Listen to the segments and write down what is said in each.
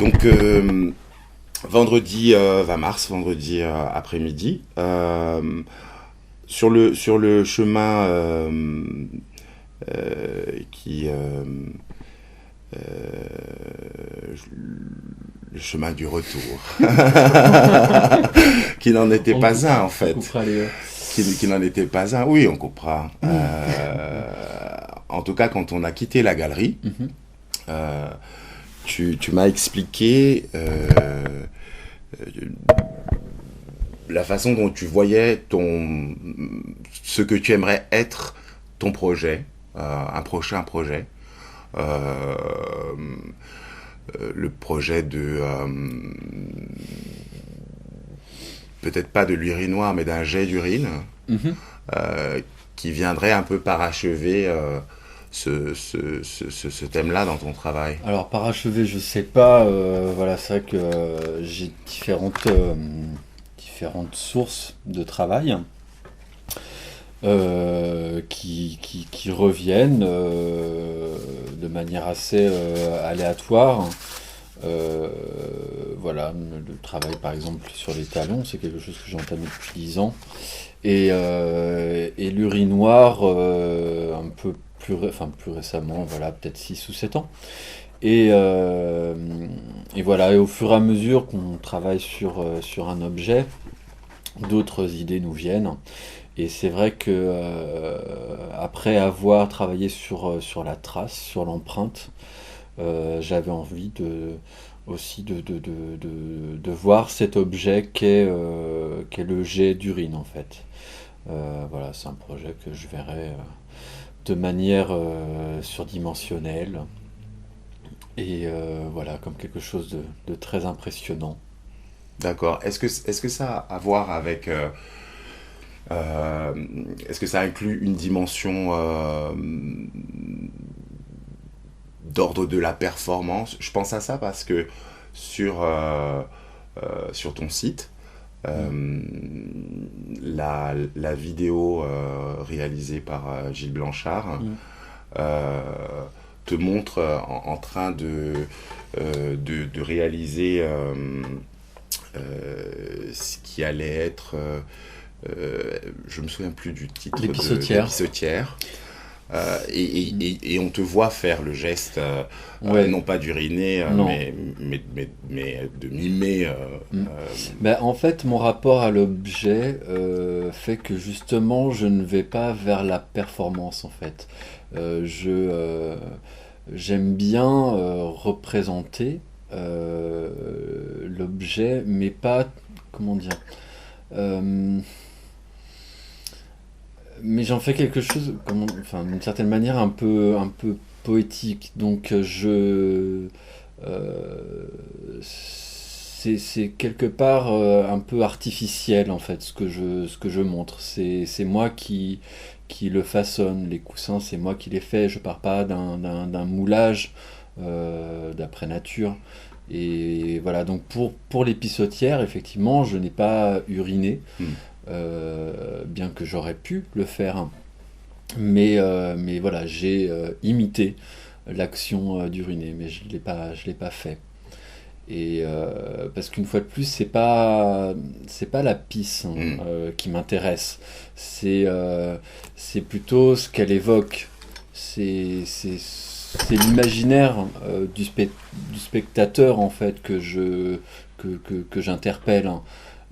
Donc, vendredi 20 mars, vendredi après-midi, sur le chemin qui le chemin du retour, qui n'en était pas un en fait, qui n'en était pas un. Oui, on coupera. En tout cas, quand on a quitté la galerie, euh, tu m'as expliqué la façon dont tu voyais ce que tu aimerais être ton projet, un prochain projet. Euh, le projet peut-être pas de l'urinoir, mais d'un jet d'urine, Mhm. euh, qui viendrait un peu parachever ce thème-là dans ton travail. Alors parachever, je sais pas. Voilà, c'est vrai que j'ai différentes sources de travail qui reviennent de manière assez aléatoire. Euh, voilà, le travail par exemple sur les talons, c'est quelque chose que j'ai entamé depuis 10 ans. Et l'urinoir, un peu plus récemment, voilà, peut-être 6 ou 7 ans. Et, euh, et voilà, et au fur et à mesure qu'on travaille sur un objet, d'autres idées nous viennent. Et c'est vrai que après avoir travaillé sur la trace, sur l'empreinte, j'avais envie aussi de voir cet objet qu'est le jet d'urine en fait. Voilà, c'est un projet que je verrai de manière surdimensionnelle et voilà, comme quelque chose de très impressionnant. D'accord. Est-ce que ça a à voir avec... euh, est-ce que ça inclut une dimension d'ordre de la performance? Je pense à ça parce que sur ton site, Mm. la vidéo réalisée par Gilles Blanchard Mm. euh, te montre en train de réaliser ce qui allait être, je me souviens plus du titre Les de pissotières. pissotière. Mm. Et on te voit faire le geste, Ouais, non pas d'uriner, non. mais de mimer. Mm. Euh, Ben, en fait, mon rapport à l'objet fait que justement, je ne vais pas vers la performance en fait. J'aime bien représenter l'objet, mais pas, comment dire, euh, mais j'en fais quelque chose, enfin, d'une certaine manière, un peu poétique. Donc, euh, c'est quelque part un peu artificiel en fait ce que je montre. C'est moi qui le façonne. Les coussins, c'est moi qui les fais. Je pars pas d'un moulage d'après nature. Et voilà, donc pour les pissotières, effectivement, je n'ai pas uriné, hmm. bien que j'aurais pu le faire. Mais voilà, j'ai imité l'action d'uriner, mais je l'ai pas fait. Et parce qu'une fois de plus, c'est pas la pisse hein, Hmm. qui m'intéresse. C'est plutôt ce qu'elle évoque. C'est l'imaginaire du spectateur en fait que j'interpelle hein,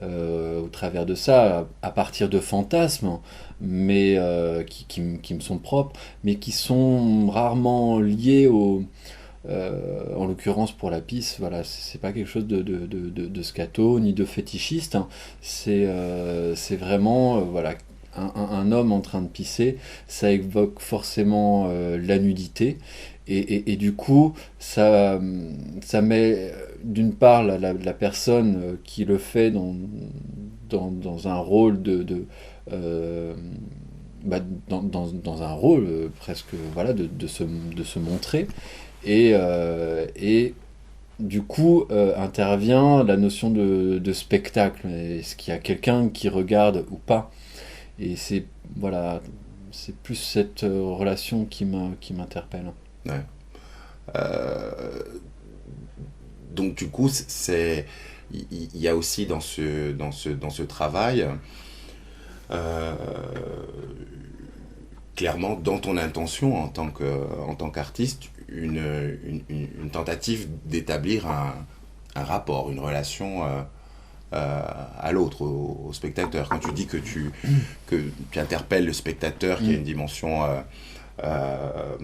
au travers de ça, à partir de fantasmes, mais qui me sont propres, mais qui sont rarement liés en l'occurrence pour la pisse, voilà, c'est pas quelque chose de scato ni de fétichiste. Hein. C'est vraiment voilà, un homme en train de pisser, ça évoque forcément la nudité. Et du coup, ça met d'une part la personne qui le fait dans un rôle euh, bah, dans un rôle presque voilà, de se montrer. Et du coup intervient la notion de spectacle. Est-ce qu'il y a quelqu'un qui regarde ou pas? Et voilà, c'est plus cette relation qui m'interpelle. Ouais. Euh, donc du coup, il y a aussi dans ce travail, euh, clairement dans ton intention en tant qu'artiste, une tentative d'établir un rapport, une relation à l'autre, au spectateur. Quand tu dis que tu interpelles le spectateur, qu'il y a une dimension euh,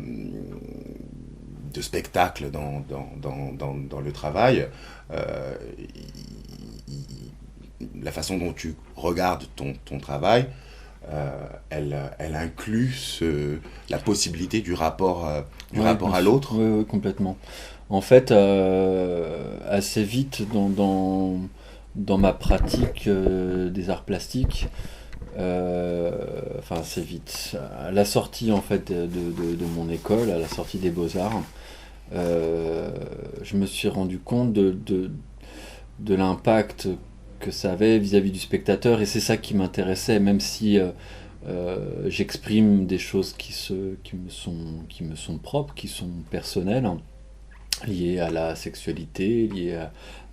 de spectacle dans le travail, euh, la façon dont tu regardes ton travail, elle inclut la possibilité du rapport, rapport à l'autre. Oui, oui, complètement. En fait, assez vite dans ma pratique des arts plastiques, enfin assez vite, à la sortie en fait de mon école, à la sortie des Beaux-Arts, je me suis rendu compte de l'impact que ça avait vis-à-vis du spectateur, et c'est ça qui m'intéressait, même si j'exprime des choses qui me sont propres, qui sont personnelles, liées à la sexualité, liées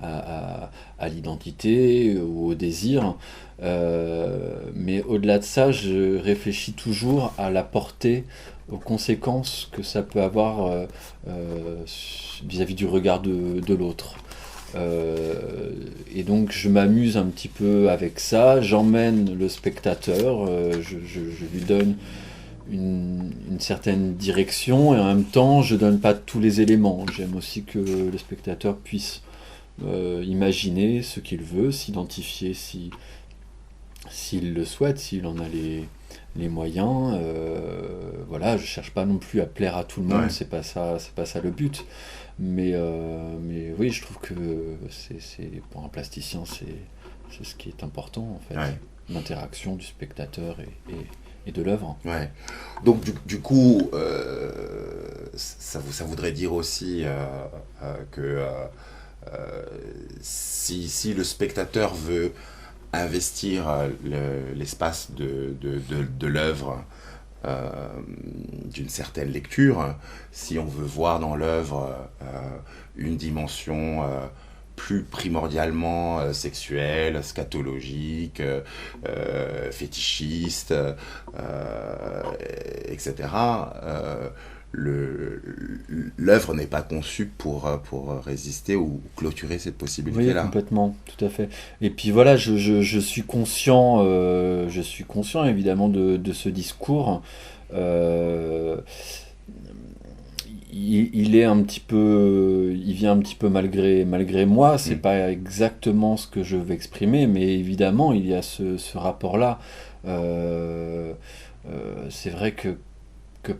à l'identité ou au désir. Mais au-delà de ça, je réfléchis toujours à la portée, aux conséquences que ça peut avoir vis-à-vis du regard de l'autre. Et donc je m'amuse un petit peu avec ça, j'emmène le spectateur, je lui donne une certaine direction, et en même temps je donne pas tous les éléments. J'aime aussi que le spectateur puisse imaginer ce qu'il veut, s'identifier s'il le souhaite, s'il en a les moyens. Voilà, je cherche pas non plus à plaire à tout le monde, Ouais. c'est pas ça le but. Mais oui, je trouve que pour un plasticien, c'est ce qui est important en fait, Ouais. l'interaction du spectateur et de l'œuvre. Ouais. Donc du coup, ça voudrait dire aussi que si le spectateur veut investir l'espace de l'œuvre d'une certaine lecture, si on veut voir dans l'œuvre une dimension plus primordialement sexuelle, scatologique, fétichiste, etc. L'œuvre n'est pas conçue pour résister ou clôturer cette Oui, possibilité-là. complètement, tout à fait. Et puis voilà, je suis conscient évidemment de ce discours. Euh, il est un petit peu, il vient un petit peu malgré moi. C'est Mm. pas exactement ce que je veux exprimer, mais évidemment, il y a ce rapport-là. Euh, c'est vrai que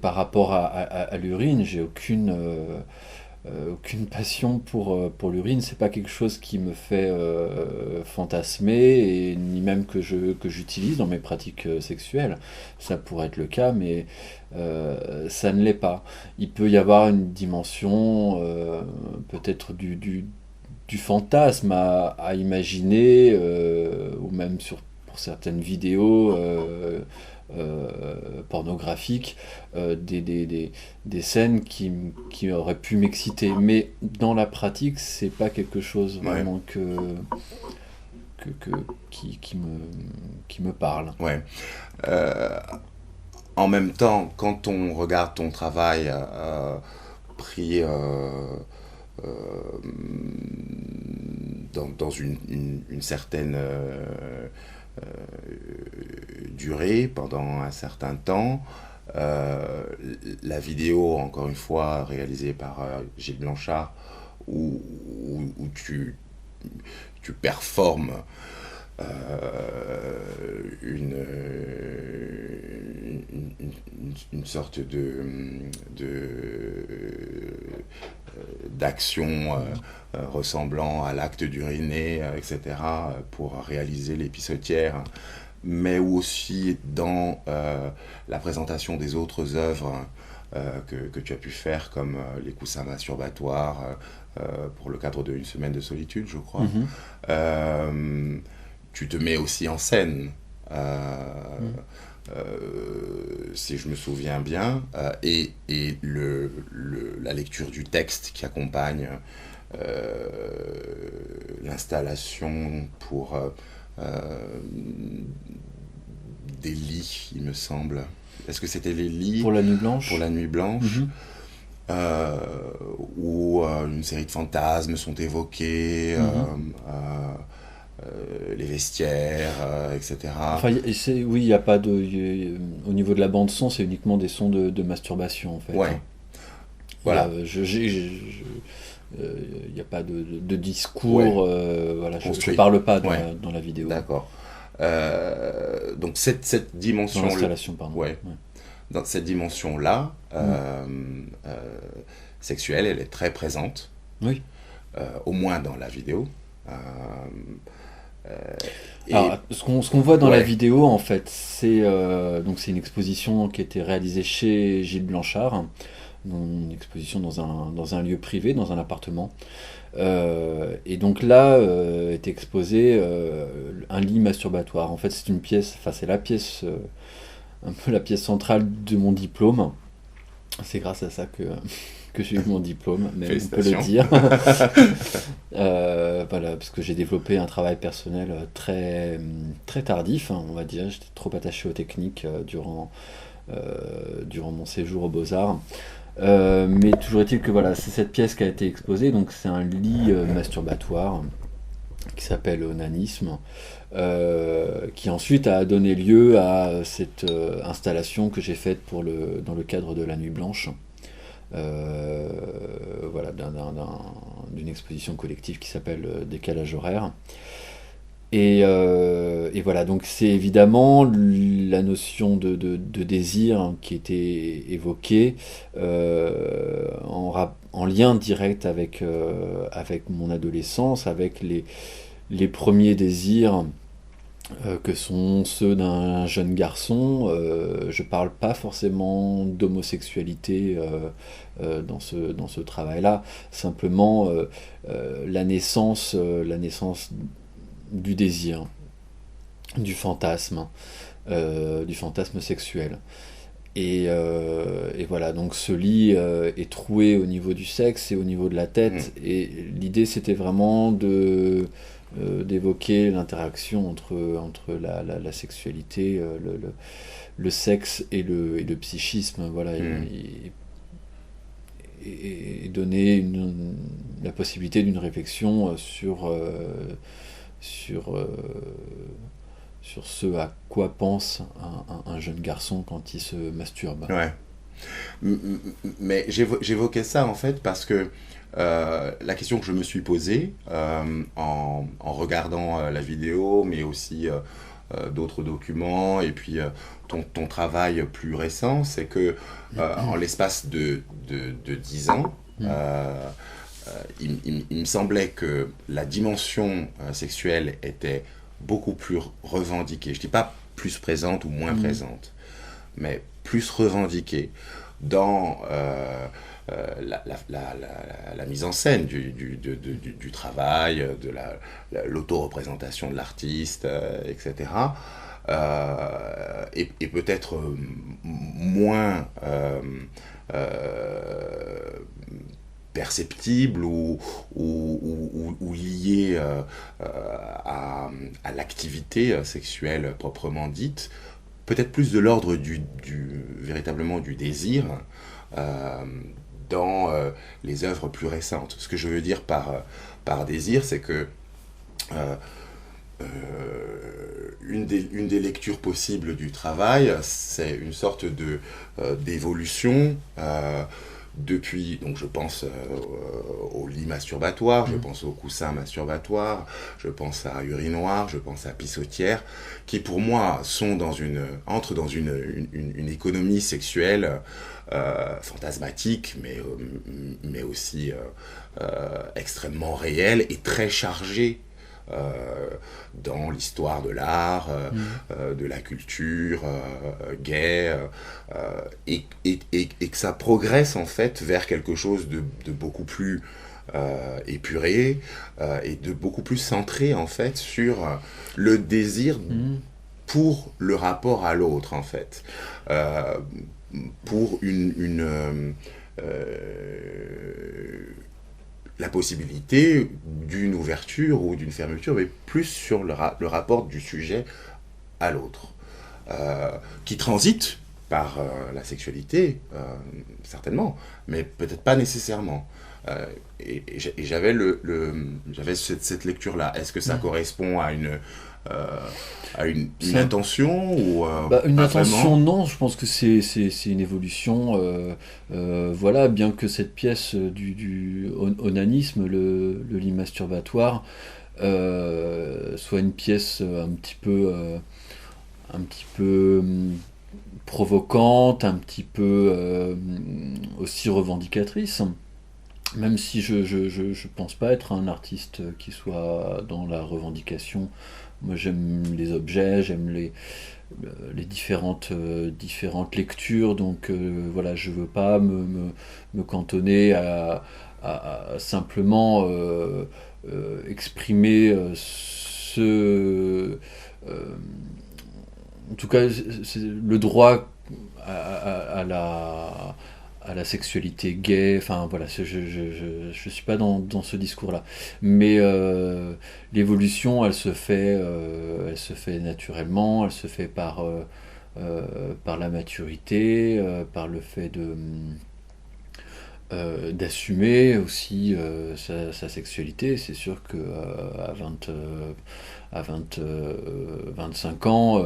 par rapport à l'urine, j'ai aucune passion pour l'urine. C'est pas quelque chose qui me fait fantasmer, et ni même que j'utilise dans mes pratiques sexuelles. Ça pourrait être le cas, mais ça ne l'est pas. Il peut y avoir une dimension peut-être du fantasme à imaginer, ou même pour certaines vidéos pornographiques, des scènes qui auraient pu m'exciter. Mais dans la pratique, c'est pas quelque chose Ouais, vraiment que, qui me parle. ouais. Euh, En même temps, quand on regarde ton travail pris dans une certaine euh, durée, pendant un certain temps, euh, la vidéo, encore une fois, réalisée par Gilles Blanchard, où tu performes une sorte d'action ressemblant à l'acte d'uriner, etc., pour réaliser l'épissotière, mais aussi dans la présentation des autres œuvres que tu as pu faire, comme les coussins masturbatoires pour le cadre de Une semaine de solitude, je crois. Mhm. Euh, Tu te mets aussi en scène, Mhm. si je me souviens bien, et la lecture du texte qui accompagne l'installation pour des lits, il me semble. Est-ce que c'était les lits Pour la nuit blanche. pour la nuit blanche, Mhm. euh, où une série de fantasmes sont évoqués, Mhm. les vestiaires, etc. Enfin, oui, il n'y a pas de. Au niveau de la bande son, c'est uniquement des sons de masturbation en fait, Ouais, hein. Il y a, voilà, il y a pas de ouais, discours. Voilà, je construit. parle pas Ouais, dans la vidéo, d'accord. Donc cette dans dimension, l'installation, pardon. ouais, Ouais. dans cette dimension-là, Mm. euh, sexuelle, elle est très présente, Oui. au moins dans la vidéo. Euh, Alors, et ce qu'on voit dans la ouais, vidéo, en fait, c'est une exposition qui a été réalisée chez Gilles Blanchard, une exposition dans un lieu privé, dans un appartement. Et donc là est exposé un lit masturbatoire. En fait, c'est une pièce, enfin c'est la pièce, un peu la pièce centrale de mon diplôme. C'est grâce à ça que j'ai eu mon diplôme, mais on peut le félicitations. dire. Voilà, parce que j'ai développé un travail personnel très tardif, hein, on va dire. J'étais trop attaché aux techniques durant mon séjour aux Beaux-Arts. Mais toujours est-il que voilà, c'est cette pièce qui a été exposée, donc c'est un lit masturbatoire qui s'appelle Onanisme, qui ensuite a donné lieu à cette installation que j'ai faite dans le cadre de la Nuit Blanche. Euh, voilà, d'une exposition collective qui s'appelle Décalage horaire. Et voilà, donc c'est évidemment la notion de désir qui était évoquée en lien direct avec mon adolescence, avec les premiers désirs que sont ceux d'un jeune garçon. Je parle pas forcément d'homosexualité dans ce travail-là, simplement la naissance du désir, du fantasme sexuel. Et voilà, donc ce lit est troué au niveau du sexe et au niveau de la Mm. tête. Et l'idée, c'était vraiment d'évoquer l'interaction entre la sexualité, le sexe et le psychisme. Voilà, Mm. et donner la possibilité d'une réflexion sur, euh, sur ce à quoi pense un jeune garçon quand il se masturbe. Ouais. Mais j'évoquais ça en fait parce que la question que je me suis posée en regardant la vidéo, mais aussi d'autres documents, et puis ton travail plus récent, c'est que en l'espace de 10 ans, Mm. il me semblait que la dimension sexuelle était beaucoup plus revendiquée. Je dis pas plus présente ou moins Mm. présente, mais plus revendiquée dans la mise en scène du travail, de l'auto-représentation de l'artiste, etc. Et peut-être moins perceptible ou lié à l'activité sexuelle proprement dite, peut-être plus de l'ordre véritablement du désir euh, dans les œuvres plus récentes. Ce que je veux dire par désir, c'est que euh, une des lectures possibles du travail, c'est une sorte d'évolution depuis, donc je pense au lit masturbatoire, je Mm. pense au coussin masturbatoire, je pense à urinoir, je pense à pissotière, qui pour moi entrent dans une économie sexuelle fantasmatique, mais aussi extrêmement réelle et très chargée dans l'histoire de l'art, Mm. de la culture gay, et que ça progresse en fait vers quelque chose de beaucoup plus épuré et de beaucoup plus centré en fait sur le désir Mm. pour le rapport à l'autre en fait. Euh, pour la possibilité d'une ouverture ou d'une fermeture, mais plus sur le rapport du sujet à l'autre, qui transite par la sexualité, certainement, mais peut-être pas nécessairement. Et j'avais j'avais cette lecture-là. Est-ce que ça correspond à une intention ou Une pas intention, vraiment? non, je pense que c'est une évolution. Voilà, bien que cette pièce du onanisme, le lit masturbatoire, soit une pièce un petit peu provocante, un petit peu aussi revendicatrice. Même si je pense pas être un artiste qui soit dans la revendication. Moi j'aime les objets, j'aime les différentes lectures, donc voilà, je veux pas me cantonner à simplement exprimer en tout cas, c'est le droit à la sexualité gay. Enfin voilà, je suis pas dans ce discours-là. Mais l'évolution, elle se fait naturellement, elle se fait par la maturité, par le fait d'assumer aussi sa sexualité. C'est sûr que à 25 ans,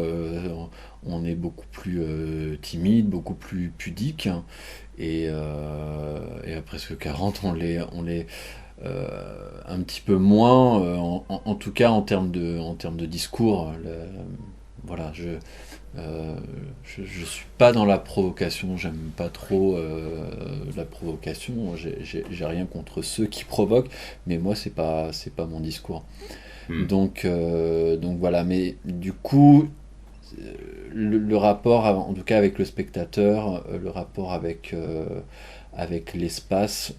on est beaucoup plus timide, beaucoup plus pudique, hein. Et à presque 40, on l'est un petit peu moins, en tout cas en termes de discours. Voilà, je suis pas dans la provocation, j'aime pas trop la provocation, j'ai rien contre ceux qui provoquent, mais moi c'est pas mon discours. Hmm. Donc voilà, mais du coup, le rapport, en tout cas avec le spectateur, le rapport avec l'espace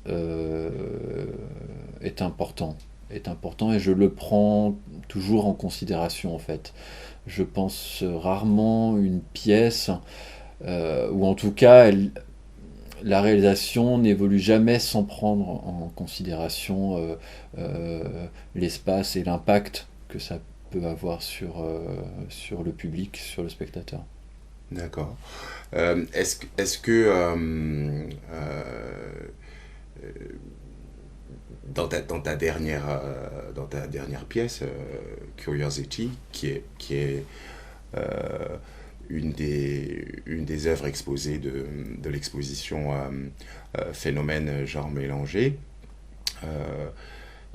est important. Est important et je le prends toujours en considération en fait. Je pense rarement une pièce, ou en tout cas la réalisation n'évolue jamais sans prendre en considération l'espace et l'impact que ça peut avoir sur le public, sur le spectateur. D'accord. Dans ta dernière pièce, Curiosity, qui est euh, une des œuvres exposées de l'exposition Phénomène genre mélangé,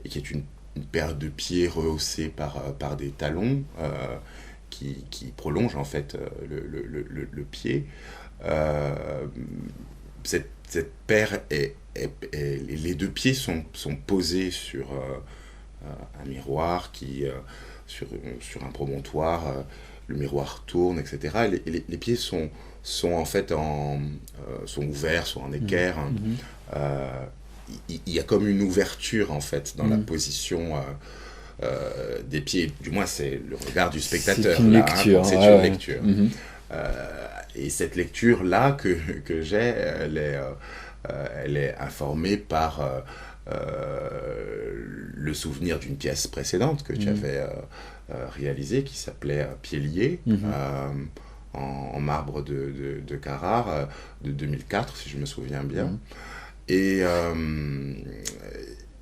et qui est une paire de pieds rehaussés par des talons qui prolongent en fait le pied. Euh, cette paire les deux pieds sont posés sur un miroir sur un promontoire. Le miroir tourne, etc. Les pieds sont en fait sont ouverts, sont en Mmh. équerre. Mmh. Il y a comme une ouverture en fait dans la Mmh. position des pieds. Du moins, c'est le regard du C'est spectateur une là, hein, lecture, c'est ouais, une ouais. lecture. Mmh. Et cette lecture là que j'ai, elle est informée par le souvenir d'une pièce précédente que tu Mmh. avais réalisée qui s'appelait Pieds liés, Mmh. en marbre de Carrare, de 2004 si je me souviens bien. Mmh. Et,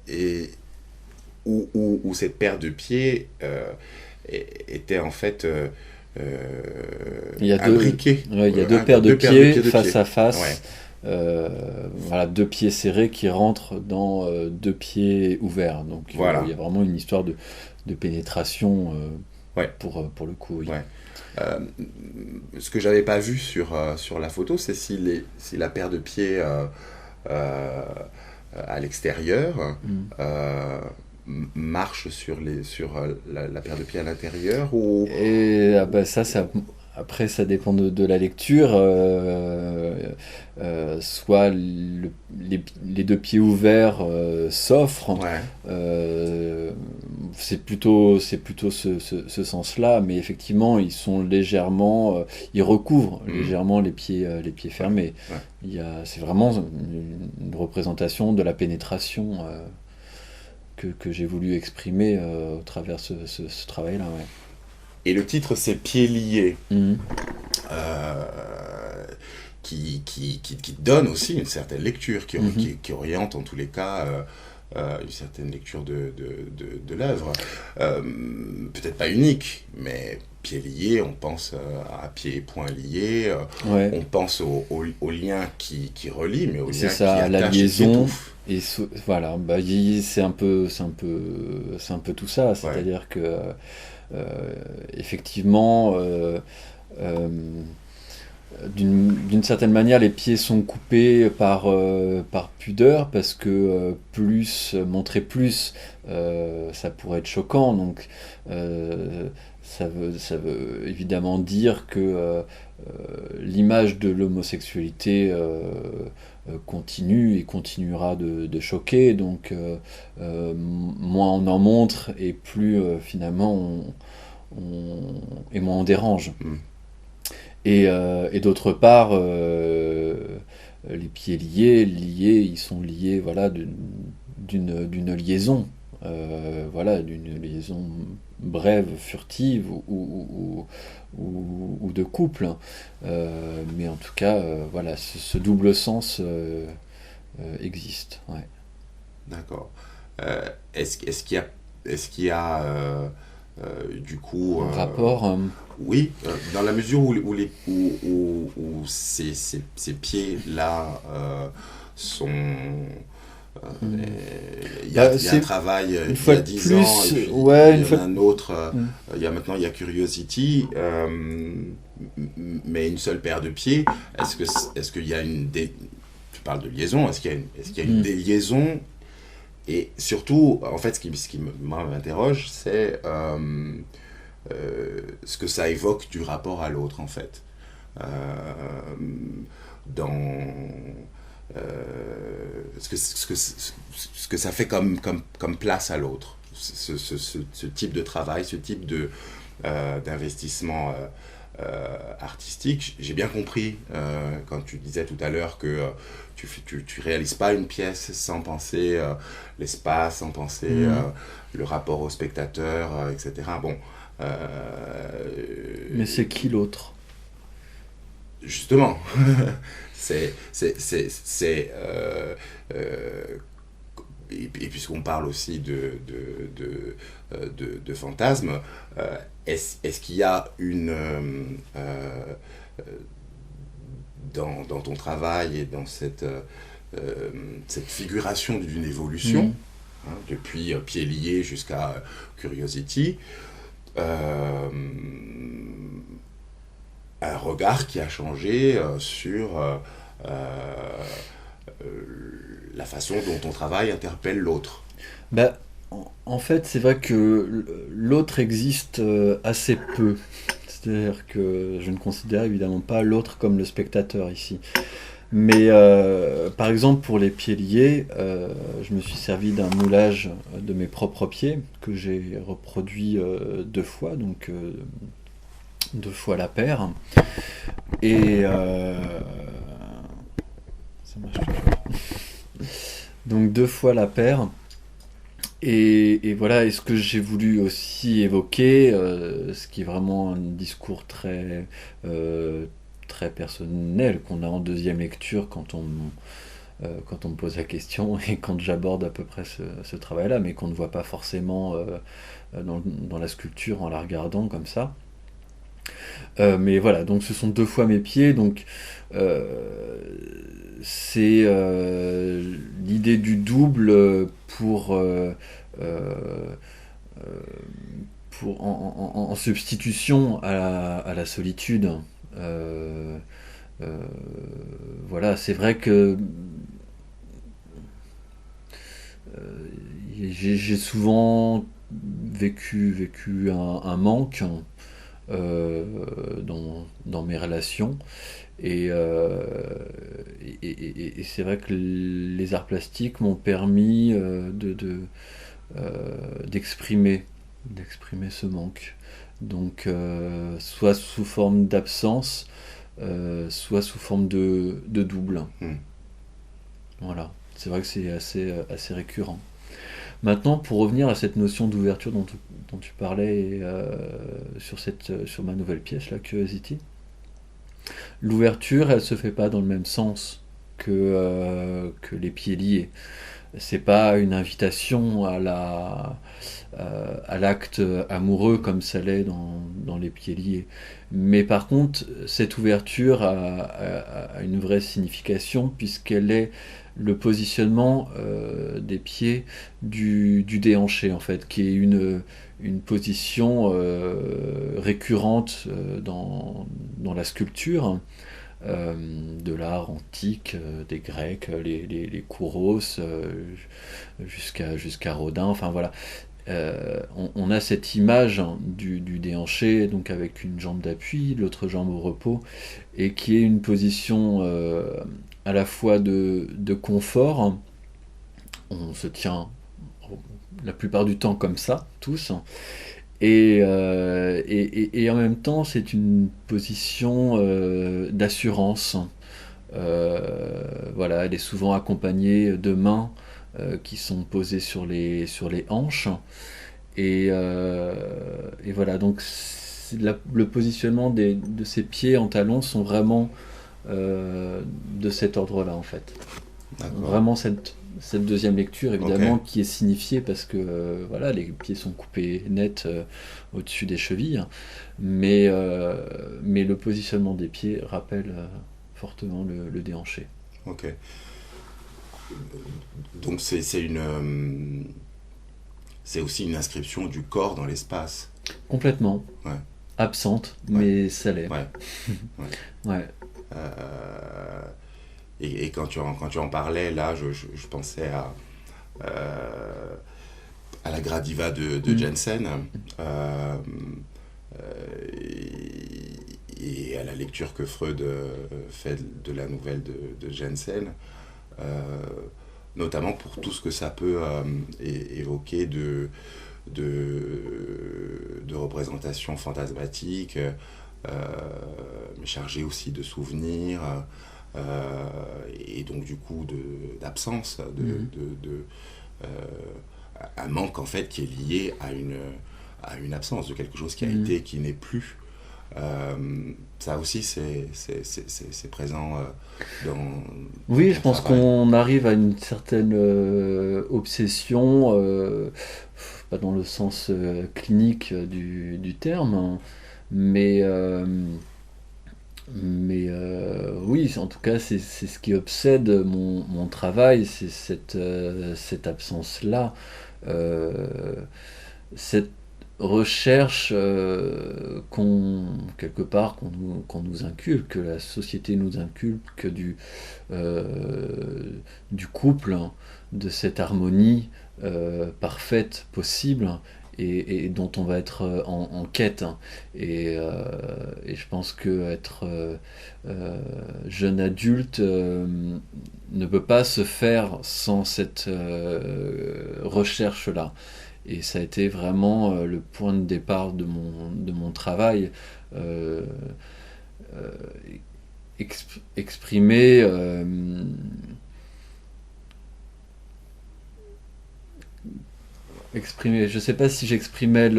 et où cette paire de pieds était en fait Il y a imbriquée. ouais, il y a deux paires de pieds face à face. Voilà, deux pieds serrés qui rentrent dans deux pieds ouverts. Donc Voilà. il y a vraiment une histoire de pénétration Ouais. pour le coup. Oui. Ouais. Ce que j'avais pas vu sur la photo, c'est si la paire de pieds euh, à l'extérieur Mm. marche sur la paire de pieds à l'intérieur ou... Et après, ça dépend de la lecture. Soit les deux pieds ouverts s'offrent. Ouais. C'est plutôt ce sens-là, mais effectivement, ils sont légèrement, ils recouvrent légèrement les pieds Ouais. fermés. Ouais. C'est vraiment une représentation de la pénétration. que j'ai voulu exprimer au travers ce travail-là. Ouais. Et le titre, c'est Pieds liés, Mhm. qui donne aussi une certaine lecture, Mhm. qui oriente en tous les cas une certaine lecture de l'œuvre. Peut-être pas unique, mais pieds liés, on pense à pieds et poings liés, Ouais. on pense au lien qui relie, mais au C'est lien qui ça, la attache et qui liaison. étouffe. Et voilà, bah, c'est un peu, tout ça. Ouais. C'est-à-dire que effectivement, euh, d'une certaine manière, les pieds sont coupés par pudeur parce que montrer plus, ça pourrait être choquant. Donc, ça veut évidemment dire que l'image de l'homosexualité continue et continuera de choquer. Donc, moins on en montre et plus finalement et moins on dérange. Mm. Et d'autre part, les pieds liés, ils sont liés, voilà, d'une liaison, voilà, d'une liaison brève, furtive ou de couple. Mais en tout cas, voilà, ce double sens existe. Ouais. D'accord. Est-ce qu'il y a du coup Un rapport. oui, dans la mesure où ces pieds-là sont... Il y a un travail une il y fois a de 10 plus, ans, et puis ouais, il une y en fois a un autre, maintenant il y a Curiosity, mais une seule paire de pieds. Est-ce qu'il y a tu parles de liaison, est-ce qu'il y a une déliaison? Et surtout, en fait, ce qui m'interroge, c'est ce que ça évoque du rapport à l'autre, en fait. Euh, dans ce que ça fait comme place à l'autre. Ce type de travail, ce type d'investissement artistique. J'ai bien compris quand tu disais tout à l'heure que tu réalises pas une pièce sans penser l'espace, sans penser le rapport au spectateur, etc. Bon. Mais c'est qui l'autre? Justement, c'est et puisqu'on parle aussi de fantasmes, est-ce qu'il y a dans ton travail et dans cette figuration d'une évolution, depuis Pieds liés jusqu'à Curiosity, un regard qui a changé sur la façon dont ton travail interpelle l'autre. Bah, en fait, c'est vrai que l'autre existe assez peu. C'est-à-dire que je ne considère évidemment pas l'autre comme le spectateur ici. Mais par exemple, pour les pieds liés, je me suis servi d'un moulage de mes propres pieds que j'ai reproduit 2 fois, donc 2 fois la paire. Et ça marche toujours. Donc 2 fois la paire. Et voilà, et ce que j'ai voulu aussi évoquer, ce qui est vraiment un discours très personnel qu'on a en deuxième lecture quand on me pose la question et quand j'aborde à peu près ce travail-là, mais qu'on ne voit pas forcément dans la sculpture en la regardant comme ça. Mais voilà, donc ce sont 2 fois mes pieds, donc c'est l'idée du double en substitution à la solitude. Voilà, c'est vrai que j'ai souvent vécu un manque dans mes relations. Et c'est vrai que les arts plastiques m'ont permis d'exprimer ce manque. Donc, soit sous forme d'absence, soit sous forme de double. Voilà. C'est vrai que c'est assez récurrent. Maintenant, pour revenir à cette notion d'ouverture dont tu parlais sur ma nouvelle pièce, la Curiosity, l'ouverture, elle se fait pas dans le même sens que les pieds liés. C'est pas une invitation à l'acte amoureux comme ça l'est dans les pieds liés. Mais par contre, cette ouverture a une vraie signification puisqu'elle est le positionnement des pieds du déhanché en fait, qui est une position récurrente dans la sculpture de l'art antique, des Grecs, les Kouros, jusqu'à Rodin, enfin voilà. On a cette image du déhanché, donc avec une jambe d'appui, l'autre jambe au repos, et qui est une position à la fois de confort. On se tient la plupart du temps comme ça, tous, et en même temps, c'est une position d'assurance. Voilà, elle est souvent accompagnée de mains qui sont posées sur les hanches. Et voilà, donc le positionnement de ces pieds en talons sont vraiment de cet ordre-là, en fait. D'accord. Vraiment cette deuxième lecture, évidemment, Ok. qui est signifiée parce que voilà, les pieds sont coupés net au-dessus des chevilles, mais le positionnement des pieds rappelle fortement le déhanché. Ok. Donc c'est aussi une inscription du corps dans l'espace. Complètement Ouais. absente, Ouais. mais ça l'est. Ouais. Ouais. Ouais. Euh, et quand tu en parlais, là, je pensais euh, à la Gradiva de Mm. Jensen euh, et à la lecture que Freud fait de la nouvelle de Jensen, euh, notamment pour tout ce que ça peut évoquer de représentations fantasmatiques, mais chargées aussi de souvenirs, et donc du coup d'absence, Mhm. euh, un manque en fait qui est lié à une absence de quelque chose qui a Mhm. été et qui n'est plus. Ça aussi c'est présent dans Oui, ton je pense travail. qu'on arrive à une certaine obsession, pas dans le sens clinique du terme, hein, mais, euh, mais oui, en tout cas, c'est ce qui obsède mon travail, c'est cette absence-là, euh, cette recherche quelque part, qu'on nous inculque, que la société nous inculque du couple, hein, de cette harmonie parfaite possible et dont on va être en quête, hein. Et je pense que être jeune adulte ne peut pas se faire sans cette recherche-là. Et ça a été vraiment le point de départ de mon travail. Euh, euh, exprimer exprimer. Je sais pas si j'exprimais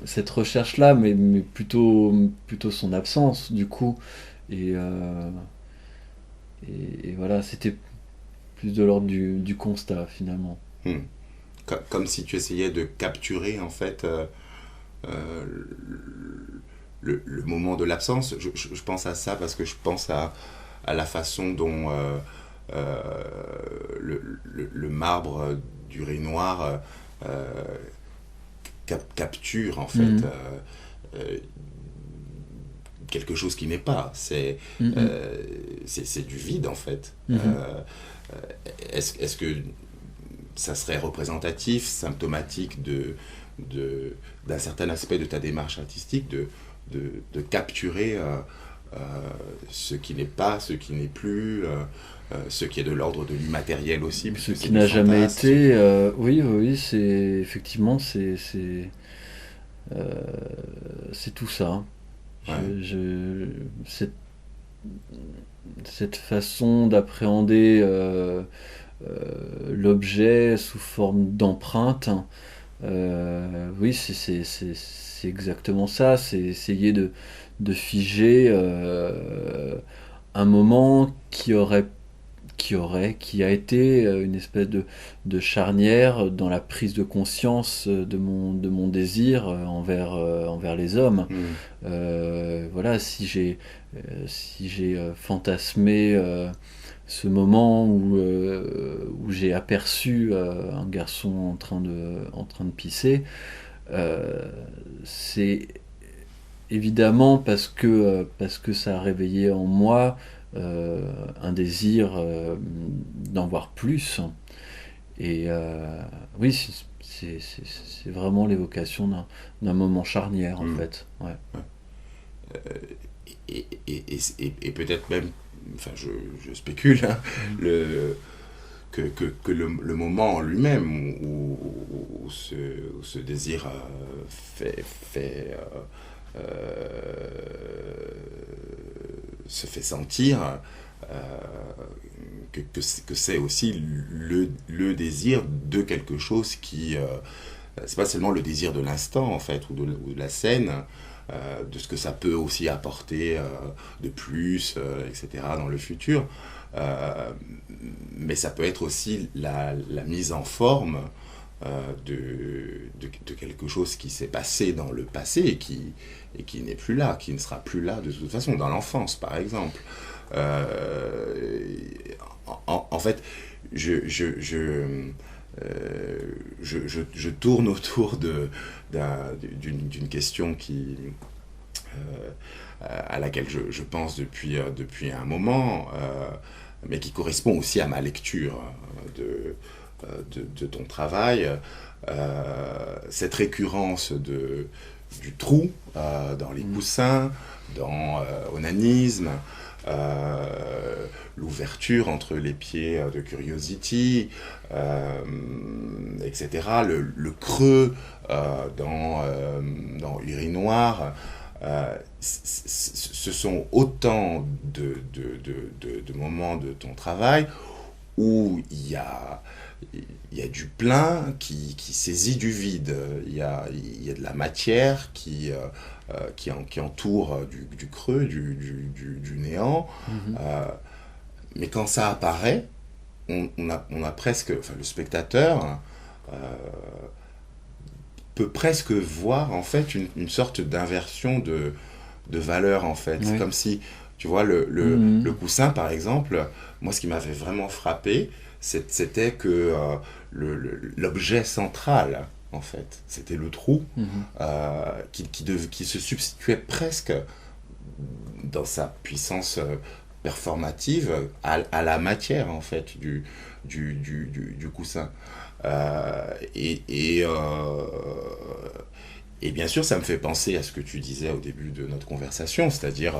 cette recherche-là, mais plutôt son absence, du coup. Et, euh, et voilà, c'était plus de l'ordre du constat, finalement. Hmm. Comme si tu essayais de capturer en fait euh, le moment de l'absence. Je pense à ça parce que je pense à la façon dont euh, le marbre du Ré Noir capture en fait Mhm. euh, quelque chose qui n'est pas. Mhm. C'est du vide en fait. Mhm. Est-ce que ça serait représentatif, symptomatique d'un certain aspect de ta démarche artistique, de capturer euh, ce qui n'est pas, ce qui n'est plus, ce qui est de l'ordre de l'immatériel aussi, Ce puisque c'est qui du n'a jamais fantasme. été, oui, oui, oui, c'est effectivement, euh, c'est tout ça. Ouais. Cette façon d'appréhender l'objet sous forme d'empreinte. Oui, c'est exactement ça, c'est essayer de figer un moment qui a été une espèce de charnière dans la prise de conscience de mon désir envers les hommes. Mm. Voilà, si j'ai fantasmé ce moment où j'ai aperçu un garçon en train de pisser, c'est évidemment parce que ça a réveillé en moi un désir d'en voir plus. Et oui, c'est vraiment l'évocation d'un moment charnière, en Mm. fait. Ouais. Et peut-être même, enfin je spécule, hein, que le moment en lui-même où ce désir se fait sentir, que c'est aussi le désir de quelque chose qui... c'est pas seulement le désir de l'instant, en fait, ou de la scène, de ce que ça peut aussi apporter de plus, etc., dans le futur. Euh, mais ça peut être aussi la mise en forme de quelque chose qui s'est passé dans le passé et qui n'est plus là, qui ne sera plus là de toute façon, dans l'enfance par exemple. Euh, en fait, je, je, je, je tourne autour d'une question à laquelle je pense depuis un moment, mais qui correspond aussi à ma lecture de ton travail. Cette récurrence du trou dans les coussins, dans Onanisme, l'ouverture entre les pieds de Curiosity, etc. Le creux dans Urinoir. Ce sont autant de moments de ton travail où il y a du plein qui saisit du vide. Il y a de la matière qui entoure du creux, du néant. Mhm. Mais quand ça apparaît, on a presque, enfin le spectateur euh, peut presque voir en fait une sorte d'inversion de valeur en fait. C'est Ouais. comme si, tu vois, le Mhm. coussin par exemple, moi ce qui m'avait vraiment frappé, c'était que l'objet central, en fait, c'était le trou, Mhm. qui se substituait presque dans sa puissance performative à la matière, en fait, du coussin. Euh, et, et, euh, et bien sûr, ça me fait penser à ce que tu disais au début de notre conversation, c'est-à-dire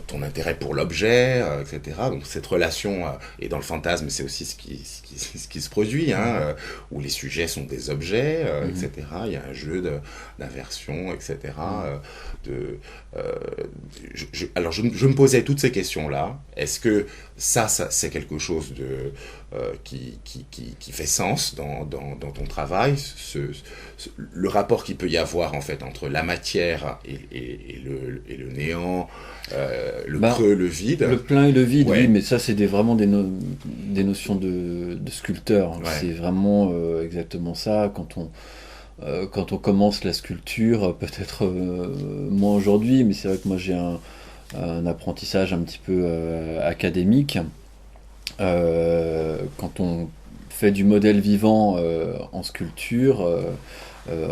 ton intérêt pour l'objet, etc. Donc cette relation, et dans le fantasme, c'est aussi ce qui se produit, hein, Mhm. où les sujets sont des objets, Mhm. etc. Il y a un jeu d'inversion, etc. Mhm. De, euh, alors je me posais toutes ces questions-là. Est-ce que ça c'est quelque chose qui fait sens dans ton travail, le rapport qu'il peut y avoir en fait entre la matière et le néant, le Ben, creux, le vide. le plein et le vide, oui, Ouais, mais ça, c'est vraiment des notions de sculpteur. ouais. C'est vraiment exactement ça. Quand on commence la sculpture, peut-être moins aujourd'hui, mais c'est vrai que moi j'ai un apprentissage un petit peu académique. Quand on fait du modèle vivant en sculpture,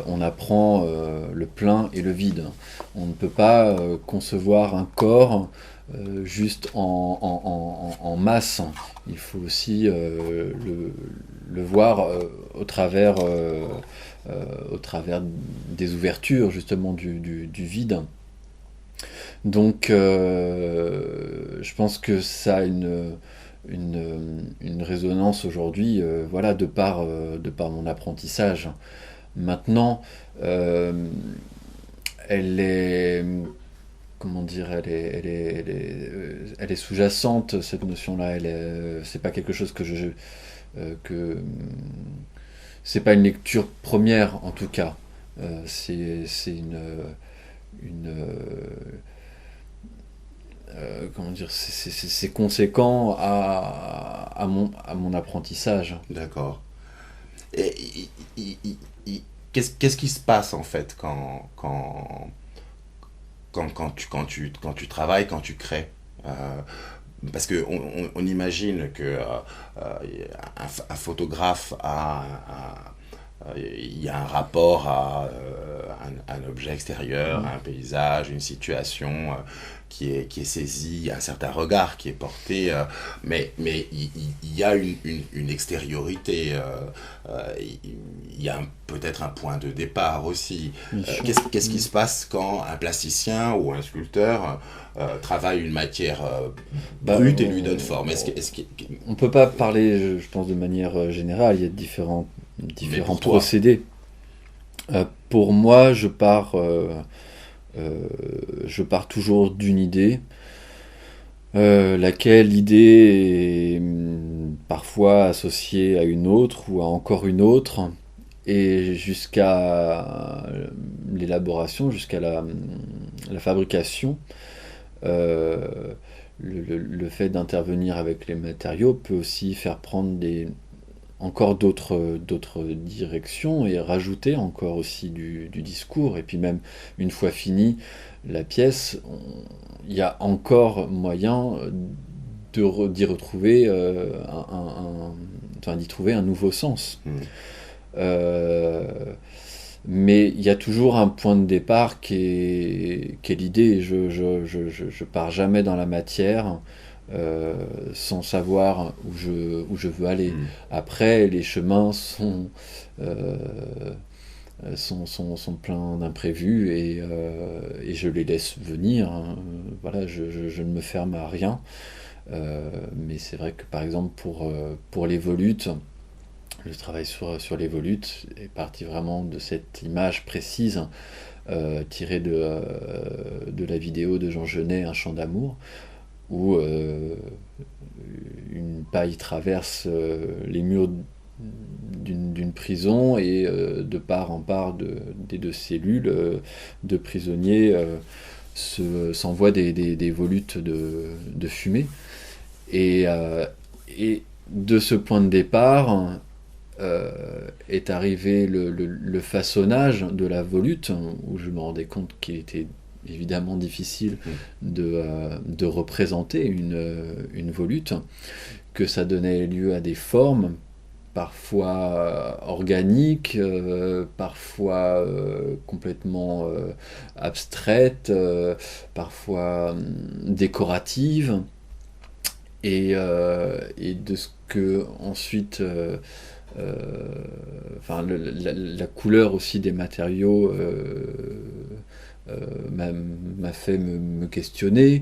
on apprend le plein et le vide. On ne peut pas concevoir un corps juste en masse. Il faut aussi le voir au travers des ouvertures justement du vide. Donc je pense que ça a une résonance aujourd'hui, voilà, de par mon apprentissage. Maintenant, euh, elle est, comment dire, elle est sous-jacente, cette notion-là. C'est pas quelque chose que c'est pas une lecture première en tout cas. C'est une comment dire, c'est conséquent à mon apprentissage. D'accord. Et qu'est-ce qui se passe en fait quand tu travailles, quand tu crées? Parce qu'on on imagine que un photographe il y a un rapport à un objet extérieur, à un paysage, une situation qui est saisie, il y a un certain regard qui est porté, mais il y a une extériorité, il y a peut-être un point de départ aussi. Qu'est-ce qui se passe quand un plasticien ou un sculpteur travaille une matière brute et lui donne forme? On peut pas parler, je pense, de manière générale. Il y a différents procédés. Pour moi, je pars toujours d'une idée, laquelle idée est parfois associée à une autre ou à encore une autre, et jusqu'à l'élaboration, jusqu'à la fabrication. Le fait d'intervenir avec les matériaux peut aussi faire prendre encore d'autres directions et rajouter encore aussi du discours. Et puis même une fois finie la pièce, il y a encore moyen d'y retrouver d'y trouver un nouveau sens. Mais il y a toujours un point de départ qui est l'idée. Je pars jamais dans la matière sans savoir où je veux aller. Après, les chemins sont pleins d'imprévus et je les laisse venir. Hein. Voilà, je ne me ferme à rien. Mais c'est vrai que par exemple pour les volutes, le travail sur les volutes est parti vraiment de cette image précise tirée de la vidéo de Jean Genet, Un chant d'amour, où une paille traverse les murs d'une prison et de part en part des deux cellules, deux prisonniers s'envoient des volutes de fumée. Et de ce point de départ est arrivé le façonnage de la volute, où je me rendais compte qu'il était évidemment difficile de représenter une volute, que ça donnait lieu à des formes parfois organiques, parfois complètement abstraites, parfois décoratives, et de ce que ensuite la couleur aussi des matériaux m'a fait me questionner.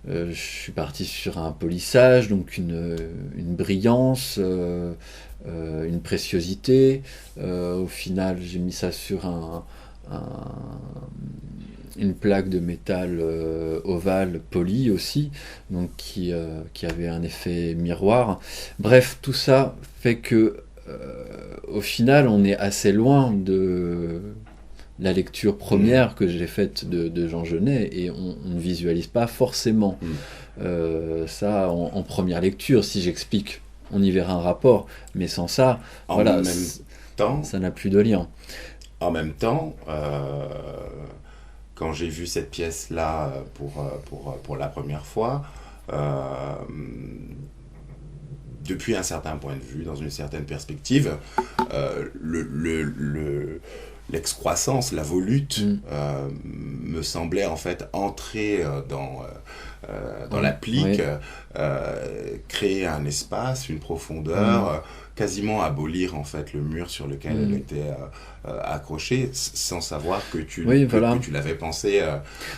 Je suis parti sur un polissage, donc une brillance, une préciosité. Au final, j'ai mis ça sur une plaque de métal ovale poli aussi, donc qui avait un effet miroir. Bref, tout ça fait que au final, on est assez loin de la lecture première que j'ai faite de Jean Genet, et on ne visualise pas forcément ça en première lecture. Si j'explique, on y verra un rapport, mais sans ça, voilà, ça n'a plus de lien. En même temps, quand j'ai vu cette pièce-là pour la première fois, depuis un certain point de vue, dans une certaine perspective, l'excroissance, la volute, me semblait en fait entrer dans l'applique, créer un espace, une profondeur, quasiment abolir en fait le mur sur lequel elle était accrochée, sans savoir que tu l'avais pensé.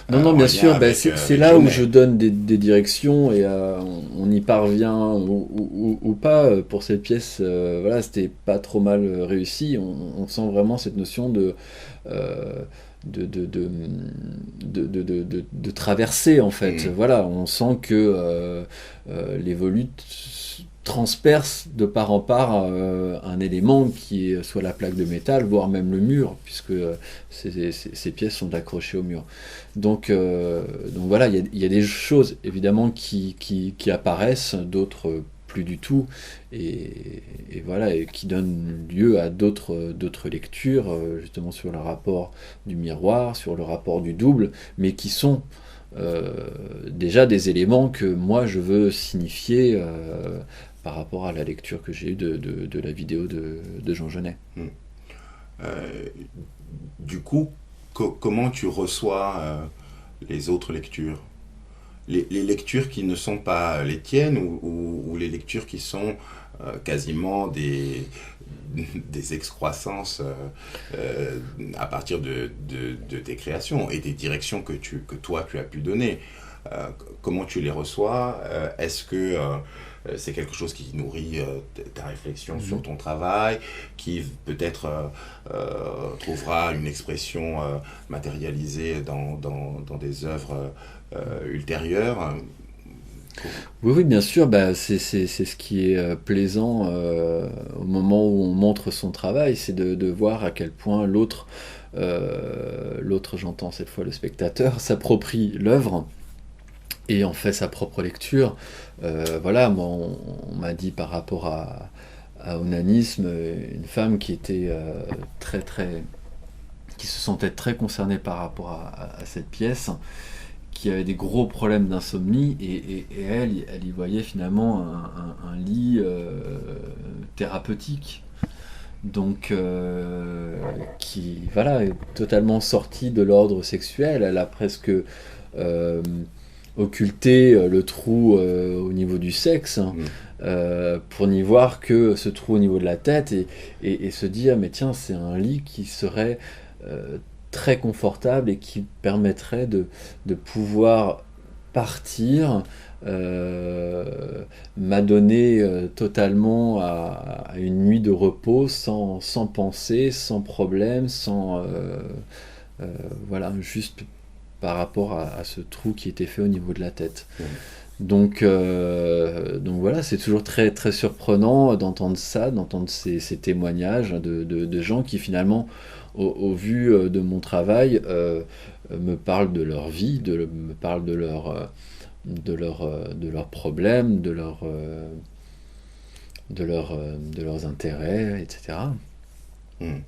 Non, bien sûr, c'est là où je donne des directions, et on y parvient ou pas. Pour cette pièce, voilà, c'était pas trop mal réussi. On sent vraiment cette notion de traverser en fait. Voilà, on sent que les volutes transpercent de part en part un élément qui est soit la plaque de métal, voire même le mur, puisque ces pièces sont accrochées au mur. Donc voilà, il y a des choses évidemment qui apparaissent, d'autres plus du tout, et voilà, et qui donnent lieu à d'autres lectures, justement sur le rapport du miroir, sur le rapport du double, mais qui sont déjà des éléments que moi je veux signifier par rapport à la lecture que j'ai eue de la vidéo de Jean Genet. Du coup, comment tu reçois les autres lectures, les lectures qui ne sont pas les tiennes, ou les lectures qui sont quasiment des excroissances à partir de tes créations et des directions que toi tu as pu donner. Comment tu les reçois? Est-ce que c'est quelque chose qui nourrit ta réflexion sur ton travail, qui peut-être trouvera une expression matérialisée dans des œuvres ultérieures? Oui, bien sûr, c'est ce qui est plaisant au moment où on montre son travail, c'est de voir à quel point l'autre, j'entends cette fois le spectateur, s'approprie l'œuvre et en fait sa propre lecture. Voilà, moi on m'a dit par rapport à Onanisme, une femme qui était qui se sentait très concernée par rapport à cette pièce, qui avait des gros problèmes d'insomnie, et elle y voyait finalement un lit thérapeutique. Donc, qui voilà, est totalement sorti de l'ordre sexuel. Elle a presque occulté le trou au niveau du sexe, pour n'y voir que ce trou au niveau de la tête, et se dire mais tiens, c'est un lit qui serait très confortable et qui permettrait de pouvoir partir, m'adonner totalement à une nuit de repos sans penser, sans problème, sans voilà, juste par rapport à ce trou qui était fait au niveau de la tête. Donc voilà, c'est toujours très, très surprenant d'entendre ça, d'entendre ces témoignages de gens qui finalement, au vu de mon travail, me parlent de leur vie, me parlent de leurs problèmes, de leurs intérêts, etc.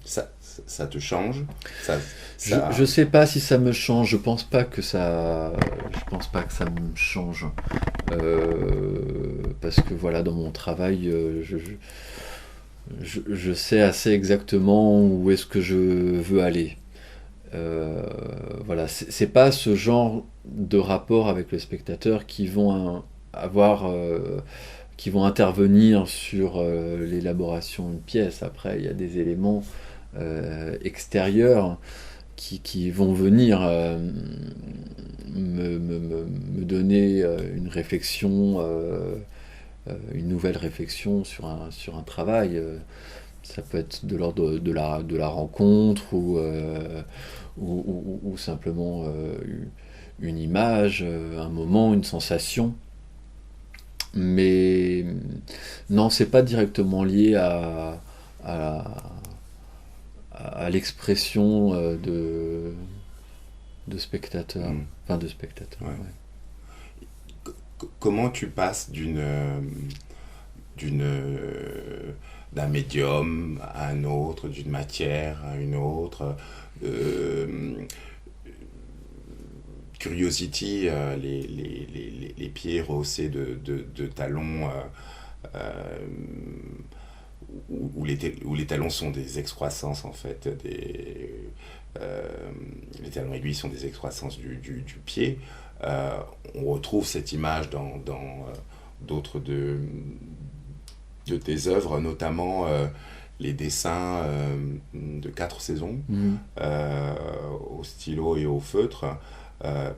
Ça te change? Je sais pas si ça me change. Je pense pas que ça me change, parce que voilà, dans mon travail, je sais assez exactement où est-ce que je veux aller. Voilà, c'est pas ce genre de rapport avec le spectateur qui vont qui vont intervenir sur l'élaboration d'une pièce. Après, il y a des éléments extérieurs qui vont venir me donner une réflexion, une nouvelle réflexion sur un travail. Ça peut être de l'ordre de la rencontre, ou simplement une image, un moment, une sensation. Mais non, c'est pas directement lié à l'expression de spectateur. Enfin, de spectateur. Ouais. Comment tu passes d'un médium à un autre, d'une matière à une autre? Curiosity, les pieds rehaussés de talons, où les talons sont des excroissances en fait, les talons aiguilles sont des excroissances du pied. On retrouve cette image dans d'autres de tes œuvres, notamment les dessins de 4 saisons, au stylo et au feutre,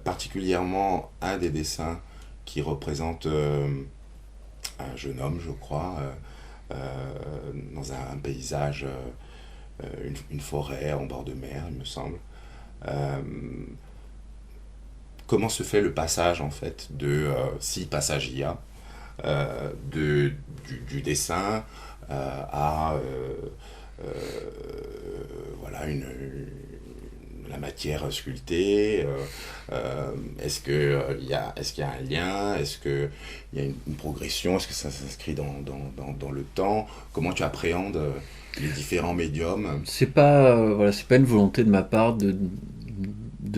particulièrement un des dessins qui représente un jeune homme, je crois, dans un paysage, une forêt en bord de mer, il me semble. Euh, comment se fait le passage en fait si passage il y a, du dessin à euh, voilà la matière sculptée. Est-ce qu'il y a un lien, est-ce qu'il y a une progression, est-ce que ça s'inscrit dans le temps, comment tu appréhendes les différents médiums? C'est pas une volonté de ma part de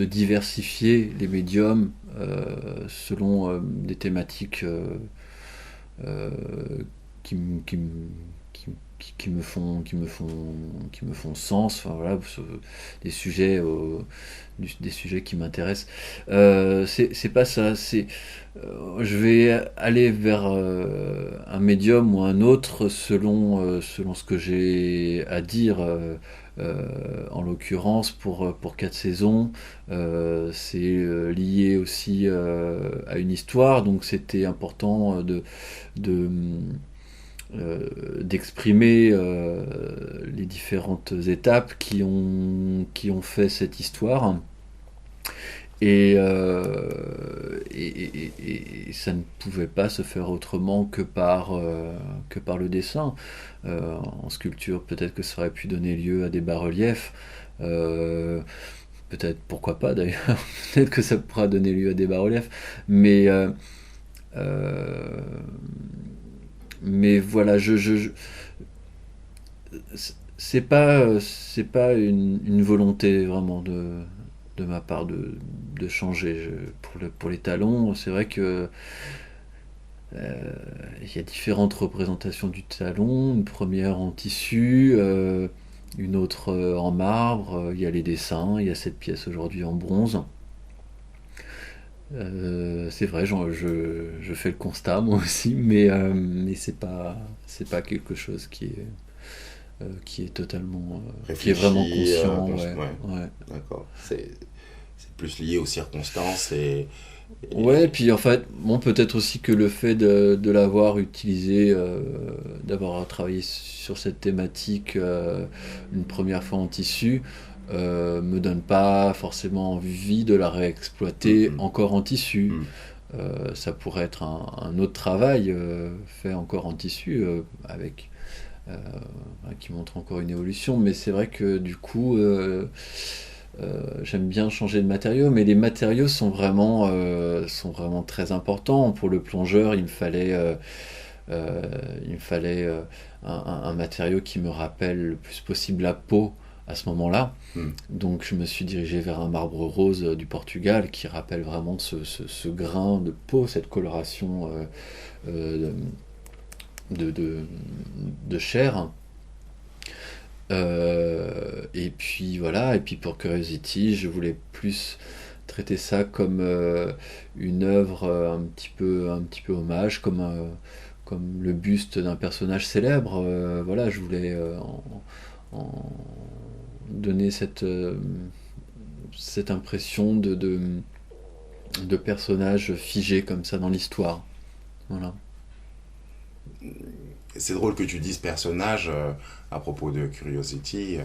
diversifier les médiums selon des thématiques euh, qui, m- qui, m- qui me font sens. Enfin voilà, des sujets, des sujets qui m'intéressent. C'est pas ça. Je vais aller vers un médium ou un autre selon ce que j'ai à dire. En l'occurrence pour 4 saisons, c'est lié aussi à une histoire, donc c'était important de, d'exprimer les différentes étapes qui ont fait cette histoire. Et ça ne pouvait pas se faire autrement que par le dessin. En sculpture, peut-être que ça aurait pu donner lieu à des bas-reliefs. Euh, Peut-être, pourquoi pas d'ailleurs, peut-être que ça pourra donner lieu à des bas-reliefs. Mais, euh, mais voilà, c'est pas une volonté vraiment de ma part de changer. Pour les talons, c'est vrai que il y a différentes représentations du talon, une première en tissu, une autre en marbre, il y a les dessins, il y a cette pièce aujourd'hui en bronze. C'est vrai, je fais le constat moi aussi, mais c'est pas quelque chose qui est totalement, qui est vraiment Réfléchi, conscient, ouais, ouais, ouais. d'accord. C'est plus lié aux circonstances Ouais, et puis en fait, bon, peut-être aussi que le fait de l'avoir utilisé, d'avoir travaillé sur cette thématique une première fois en tissu, me donne pas forcément envie de la réexploiter Mhm, encore en tissu. mhm, Ça pourrait être un autre travail fait encore en tissu, euh, qui montre encore une évolution, mais c'est vrai que du coup, j'aime bien changer de matériaux, mais les matériaux sont vraiment très importants. Pour le plongeur, euh, il me fallait un matériau qui me rappelle le plus possible la peau à ce moment-là. mhm. Donc je me suis dirigé vers un marbre rose du Portugal qui rappelle vraiment ce grain de peau, cette coloration euh, de, de, de chair. Et puis voilà, et puis pour Curiosity, je voulais plus traiter ça comme une œuvre un petit peu hommage, comme le buste d'un personnage célèbre. Voilà, je voulais en donner cette impression de personnage figé comme ça dans l'histoire. Voilà. C'est drôle que tu dises personnage à propos de Curiosity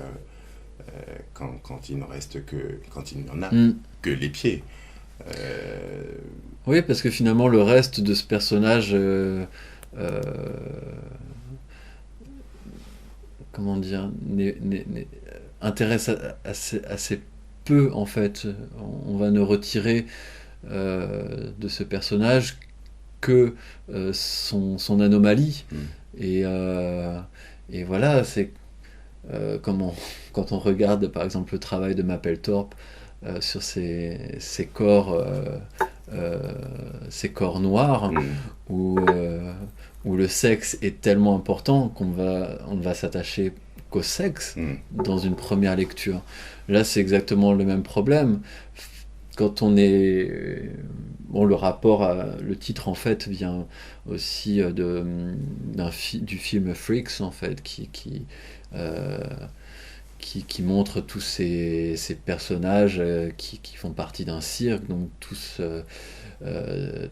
quand il ne reste quand il n'y en a Mm. que les pieds. Euh, Oui, parce que finalement, le reste de ce personnage, euh, comment dire, intéresse assez peu en fait. On va ne retirer de ce personnage que son anomalie. mm, Et, euh, et voilà, c'est comment quand on regarde par exemple le travail de Mapplethorpe sur euh, ces corps noirs mm, où, où le sexe est tellement important on ne va s'attacher qu'au sexe mm, dans une première lecture. Là, c'est exactement le même problème. Quand on est... Bon, le titre en fait vient aussi du film Freaks en fait, euh, qui montre tous ces personnages qui font partie d'un cirque, donc tous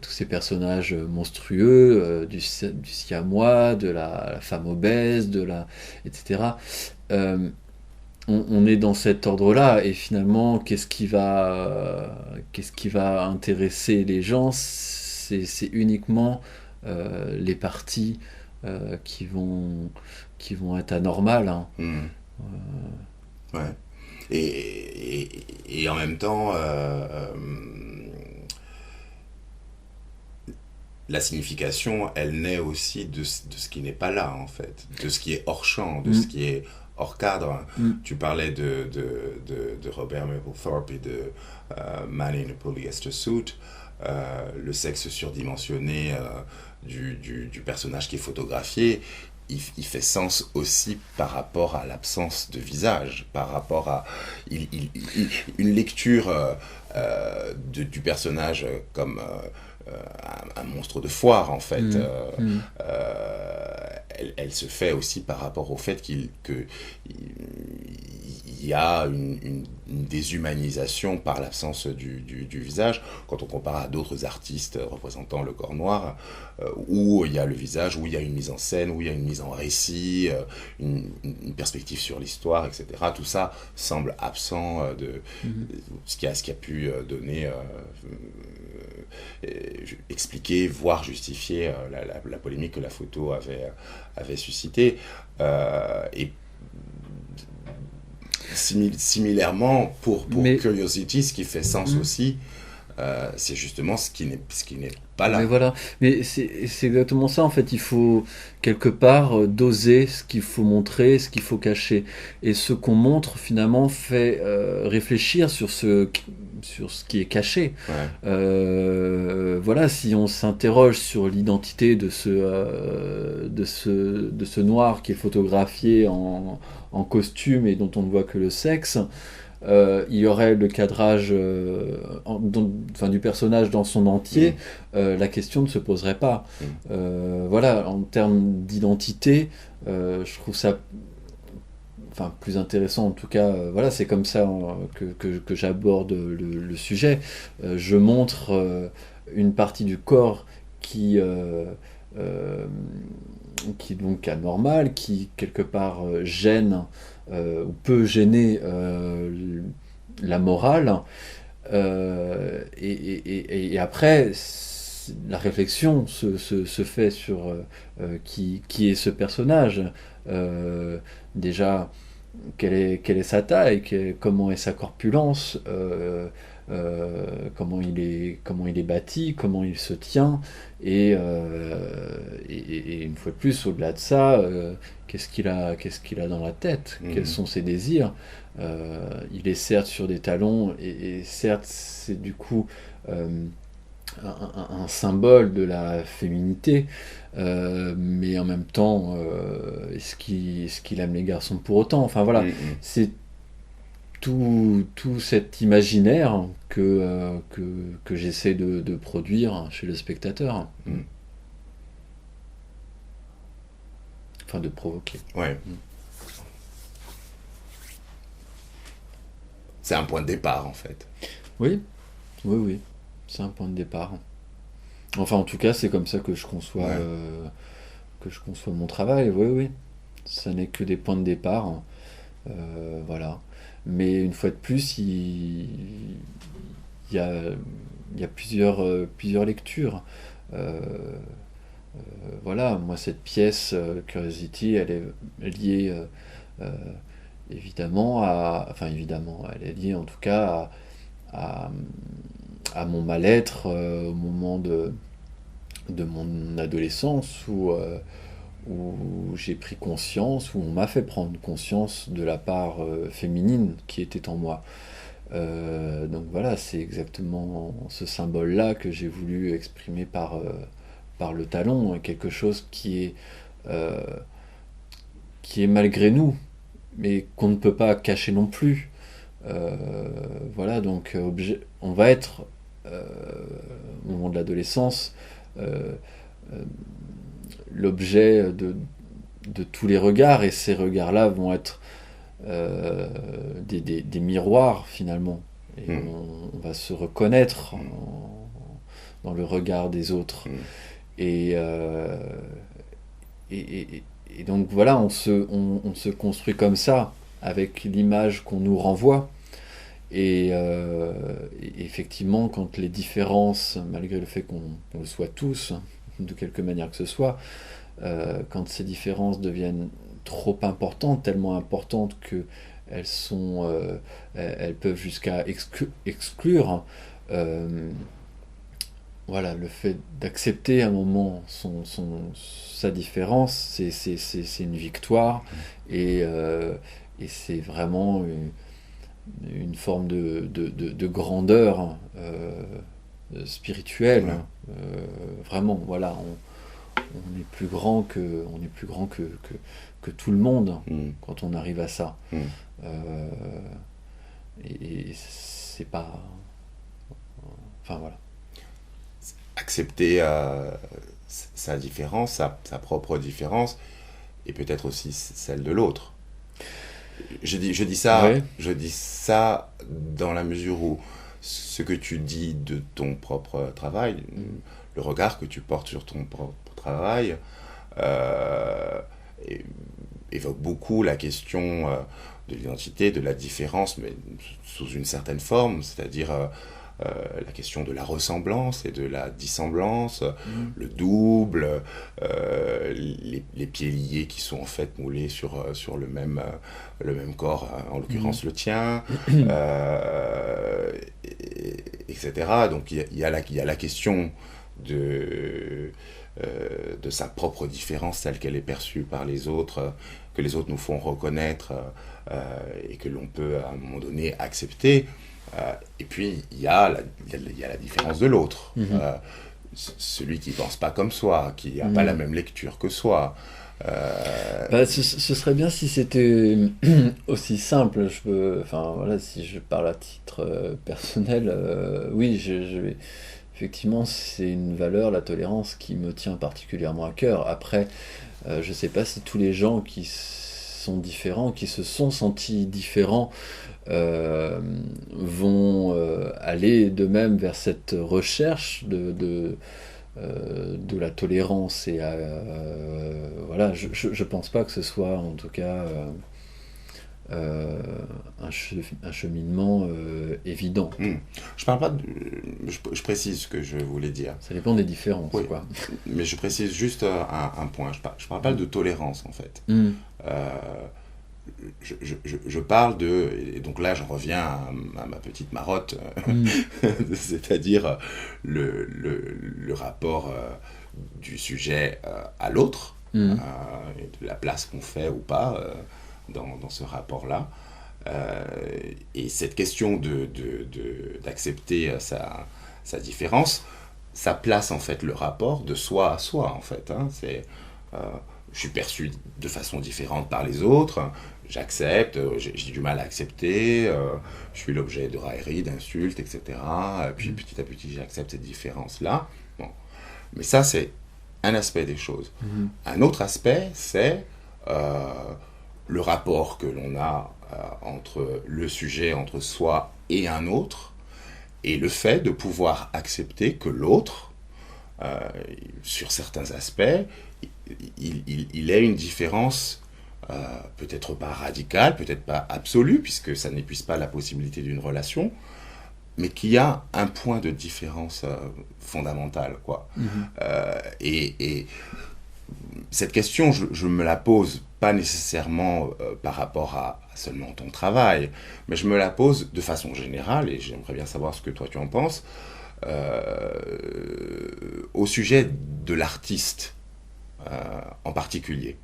ces personnages monstrueux, du siamois, de la femme obèse, etc. Euh, on est dans cet ordre-là, et finalement, qu'est-ce qui va intéresser les gens? C'est uniquement les parties qui vont être anormales, hein. Hmm. Ouais. Et en même temps, la signification, elle naît aussi de ce qui n'est pas là, en fait, de ce qui est hors champ, de ce Mm, qui est hors cadre. mm, Tu parlais de Robert Mapplethorpe et de Man in a Polyester Suit, le sexe surdimensionné du personnage qui est photographié. Il fait sens aussi par rapport à l'absence de visage, par rapport à une lecture du personnage comme un monstre de foire, en fait. mm, mm. Elle se fait aussi par rapport au fait il y a une déshumanisation par l'absence du visage. Quand on compare à d'autres artistes représentant le corps noir, où il y a le visage, où il y a une mise en scène, où il y a une mise en récit, une perspective sur l'histoire, etc. Tout ça semble absent de Mhm. ce qui a pu donner, expliquer, voire justifier la polémique que la photo avait suscité. Et similairement, pour Mais, Curiosity, ce qui fait sens mm, aussi, c'est justement ce qui n'est pas mais là. voilà, mais c'est exactement ça en fait. Il faut quelque part doser ce qu'il faut montrer, ce qu'il faut cacher. Et ce qu'on montre finalement fait réfléchir sur ce qui est caché. Ouais. Voilà, si on s'interroge sur l'identité de ce noir qui est photographié en costume et dont on ne voit que le sexe, il y aurait le cadrage enfin, du personnage dans son entier, Mm. la question ne se poserait pas. Mm. Voilà, en termes d'identité, je trouve ça enfin, plus intéressant en tout cas. Voilà, c'est comme ça que j'aborde le sujet. Je montre une partie du corps euh, qui est donc anormale, qui quelque part gêne ou peut gêner la morale. Et après, la réflexion se fait sur qui est ce personnage. Déjà, quelle est sa taille, comment est sa corpulence, comment il est bâti, comment il se tient, et une fois de plus, au-delà de ça, qu'est-ce qu'il a dans la tête, quels Mm. sont ses désirs. Il est certes sur des talons, et certes, c'est du coup euh, un symbole de la féminité, mais en même temps, est-ce qu'il aime les garçons pour autant? Enfin voilà, Mm. c'est tout cet imaginaire que j'essaie de produire chez le spectateur, Mm. enfin de provoquer. Ouais. C'est un point de départ, en fait. Oui, oui, oui, c'est un point de départ. Enfin, en tout cas, c'est comme ça Ouais. que je conçois mon travail. Oui, oui, ça n'est que des points de départ. Voilà. Mais une fois de plus, il y a, il y a plusieurs lectures. Euh, voilà, moi, cette pièce, Curiosity, elle est liée euh, évidemment enfin évidemment, elle est liée en tout cas à, à mon mal-être au moment de mon adolescence où j'ai pris conscience, où on m'a fait prendre conscience de la part féminine qui était en moi. Donc voilà, c'est exactement ce symbole-là que j'ai voulu exprimer par le talon, quelque chose euh, qui est malgré nous, mais qu'on ne peut pas cacher non plus. Voilà, donc on va être, euh, au moment de l'adolescence, euh, euh, l'objet de tous les regards, et ces regards-là vont être des miroirs finalement. Et Mm. on va se reconnaître Mm. dans le regard des autres. Mm. Et, et, et donc voilà, on se construit comme ça, avec l'image qu'on nous renvoie. Et effectivement, quand les différences, malgré le fait qu'on le soit tous, de quelque manière que ce soit, quand ces différences deviennent trop importantes, tellement importantes qu'elles elles peuvent jusqu'à exclure, voilà, le fait d'accepter à un moment sa différence, c'est une victoire, et, c'est vraiment une forme de grandeur spirituelle. Vraiment, voilà, on est plus grand que tout le monde quand on arrive à ça. Et c'est pas... Enfin, voilà. Accepter sa différence, sa propre différence, et peut-être aussi celle de l'autre. Je dis ça dans la mesure où ce que tu dis de ton propre travail, le regard que tu portes sur ton propre travail, évoque beaucoup la question de l'identité, de la différence, mais sous une certaine forme, c'est-à-dire la question de la ressemblance et de la dissemblance, le double, les pieds liés qui sont en fait moulés sur le même corps, en l'occurrence le tien, etc. Donc il y a la question de sa propre différence telle qu'elle est perçue par les autres, que les autres nous font reconnaître et que l'on peut à un moment donné accepter. Et puis il y a la différence de l'autre, celui qui ne pense pas comme soi, qui n'a pas la même lecture que soi. Ce serait bien si c'était aussi simple. Enfin voilà, si je parle à titre personnel, oui, effectivement, c'est une valeur, la tolérance, qui me tient particulièrement à cœur. Après, je ne sais pas si tous les gens qui sont différents, qui se sont sentis différents, vont aller de même vers cette recherche de la tolérance. Et voilà, je pense pas que ce soit en tout cas un cheminement évident. Je parle pas je précise ce que je voulais dire. Ça dépend des différences, oui, quoi. Mais je précise juste un point. Je parle pas de tolérance, en fait. Je parle de... Et donc là, je reviens à ma petite marotte, c'est-à-dire le rapport du sujet à l'autre, et de la place qu'on fait ou pas dans ce rapport-là. Et cette question d'accepter sa différence, ça place en fait le rapport de soi à soi, en fait. Je suis perçu de façon différente par les autres, j'accepte, j'ai du mal à accepter, je suis l'objet de railleries, d'insultes, etc. Puis petit à petit, j'accepte cette différence-là. Bon. Mais ça, c'est un aspect des choses. Un autre aspect, c'est le rapport que l'on a entre le sujet, entre soi et un autre, et le fait de pouvoir accepter que l'autre, sur certains aspects, il ait une différence peut-être pas radicale, peut-être pas absolue, puisque ça n'épuise pas la possibilité d'une relation, mais qu'il y a un point de différence fondamental, quoi. Et cette question, je me la pose pas nécessairement par rapport à seulement ton travail, mais je me la pose de façon générale, et j'aimerais bien savoir ce que toi tu en penses, au sujet de l'artiste en particulier.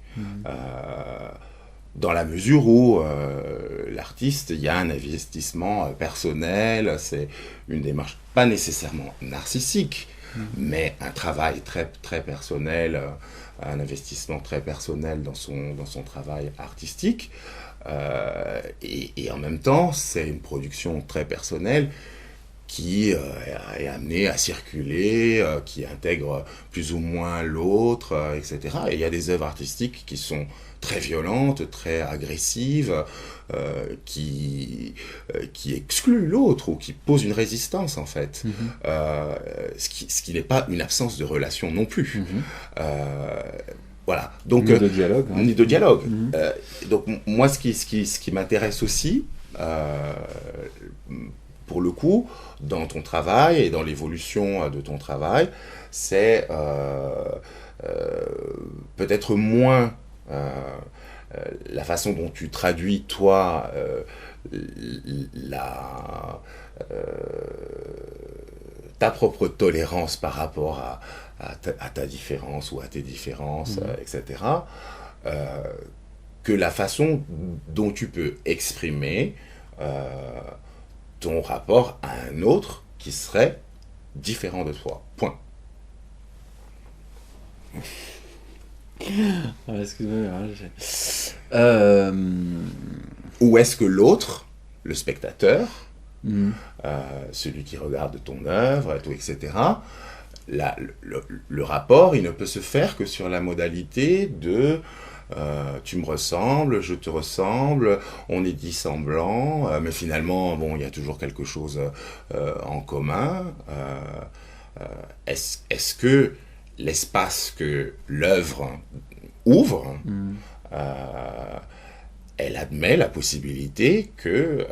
Dans la mesure où l'artiste, il y a un investissement personnel, c'est une démarche pas nécessairement narcissique, mais un travail très, très personnel, un investissement très personnel dans son travail artistique. Et en même temps, c'est une production très personnelle qui est amenée à circuler, qui intègre plus ou moins l'autre, etc. Et il y a des œuvres artistiques qui sont très violentes, très agressives, qui excluent l'autre ou qui posent une résistance, en fait. Ce qui n'est pas une absence de relation non plus. Voilà. Donc, ni de dialogue. ni de dialogue. Mhm. Donc, moi, ce qui m'intéresse aussi, pour le coup, dans ton travail et dans l'évolution de ton travail, c'est peut-être moins la façon dont tu traduis, toi, la, euh, ta propre tolérance par rapport à ta différence ou à tes différences, etc., euh, que la façon dont tu peux exprimer euh, ton rapport à un autre qui serait différent de toi. Point. Excuse-moi. Ou est-ce que l'autre, le spectateur, Mhm. celui qui regarde ton œuvre, tout, etc., le rapport, il ne peut se faire que sur la modalité de tu me ressembles, je te ressemble, on est dissemblant, mais finalement, bon, il y a toujours quelque chose en commun. Est-ce que l'espace que l'œuvre ouvre, Mhm. euh, elle admet la possibilité que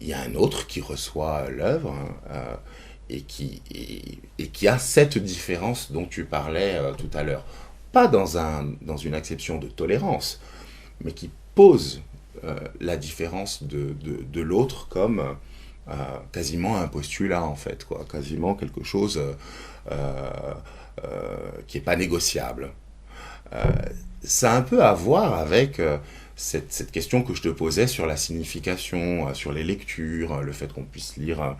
il y a un autre qui reçoit l'œuvre et qui a cette différence dont tu parlais tout à l'heure. Pas dans une acception de tolérance, mais qui pose la différence de l'autre comme quasiment un postulat, en fait, quoi. Quasiment quelque chose qui n'est pas négociable. Euh, Ça a un peu à voir avec cette question que je te posais sur la signification, sur les lectures, le fait qu'on puisse lire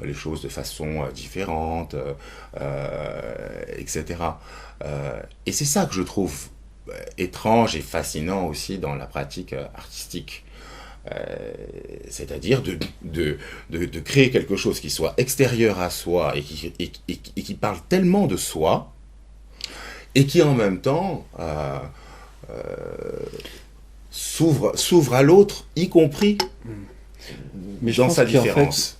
les choses de façon différente, etc. Et c'est ça que je trouve étrange et fascinant aussi dans la pratique artistique. C'est-à-dire de créer quelque chose qui soit extérieur à soi et qui parle tellement de soi et qui en même temps s'ouvre à l'autre, y compris Mais je dans pense sa qu'en fait, différence.